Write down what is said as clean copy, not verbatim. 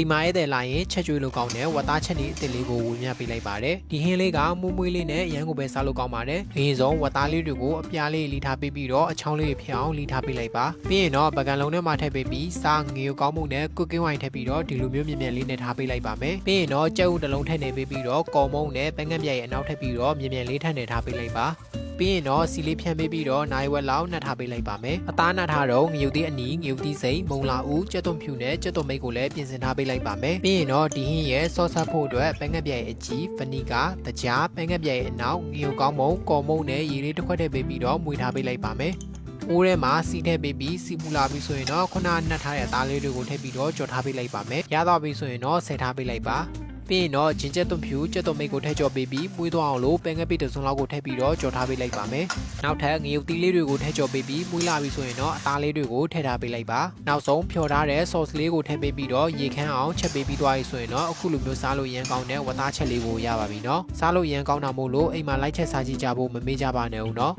ဒီမှာရဲ့တဲ့လာရင်ချက်ကျွေးလို့ကောင်းတဲ့ဝတ်သားချက်တွေအစ်စ်လေးကိုဝင်မြပေးလိုက်ပါတယ်ဒီဟင်းလေးကမွေးမွေးလေးနဲ့ရမ်းကိုပဲစားလို့ကောင်းပါတယ်အရင်ဆုံးဝတ်သားလေးတွေကိုအပြားလေးလီထားပေးပြီးတော့အချောင်းလေးဖြစ်အောင်လီထားပေးလိုက်ပါပြီးရင်တော့ပကံလုံးထဲမှာထည့်ပေးပြီးစားငရုတ်ကောင်းမှုနဲ့ကုတ်ကင်းဝိုင်ထည့်ပြီးတော့ဒီလိုမျိုးမြင်မြန်လေးနဲ့ထားပေးလိုက်ပါမယ်ပြီးရင်တော့ကြက်ဥတစ်လုံးထည့်နေပေးပြီးတော့ကော်မုန်းနဲ့ပန်းကန်းပြရဲ့အနောက်ထည့်ပြီးတော့မြင်မြန်လေးထည့်နေထားပေးလိုက်ပါပြီးရင်တော့စီလေးဖြန်းပေးပြီးတော့နိုင်ဝက်လောက်နှက်ထားပေးလိုက်ပါမယ်အသားနှက်ထားတော့ငရုတ်သီးအနီငရုတ်သီးစိမ်မုံလာဦးကြက်သွန်ဖြူနဲ့ကြက်သွန်မိတ်ကိုလည်းပြင်ဆင်ထားပေးလိုက်ပါမယ်ပြီးရင်တော့ဒီဟင်းရဲ့ဆော့ဆပ်ဖို့အတွက်ပန်းကန်းပြရဲ့အကြီးဗနီကာတကြားပန်းကန်းပြရဲ့အနောက်ငရုတ်ကောင်းမုံကော်မုံနဲ့ရေလေးတစ်ခွက်ထည့်ပေးပြီးတော့မွေထားပေးလိုက်ပါမယ်အိုးထဲမှာစီထည့်ပေးပြီးစီပူလာပြီးဆိုရင်တော့ခုနနှက်ထားတဲ့အသားလေးတွေကိုထည့်ပြီးတော့ကြော်ထားပေးလိုက်ပါမယ်ရတော့ပြီဆိုရင်တော့ဆယ်ထားပေးလိုက်ပါပြီးရင်တော့ဂျင်ကျက်သွန်ဖြူကျက်သွန်မိတ်ကိုထည့်ကြော်ပေးပြီးမွေးသွားအောင်လို့ပန်းကပိတစုံလောက်ကိုထည့်ပြီးတော့ကြော်ထားပေးလိုက်ပါမယ်နောက်ထပ်ငရုတ်သီးလေးတွေကိုထည့်ကြော်ပေးပြီးမွေးလာပြီဆိုရင်တော့အသားလေးတွေကိုထည့်ထားပေးလိုက်ပါနောက်ဆုံးဖြော်ထားတဲ့ sauce လေးကိုထည့်ပေးပြီးတော့ရေခမ်းအောင်ချက်ပေးပြီးသွားပြီဆိုရင်တော့အခုလိုမျိုးစားလို့ရမ်းကောင်းတဲ့ဝတ်သားချက်လေးကိုရပါပြီเนาะစားလို့ရမ်းကောင်းတာမို့လို့အိမ်မှာလိုက်ချက်စားကြည့်ကြဖို့မမေ့ကြပါနဲ့ဦးเนาะ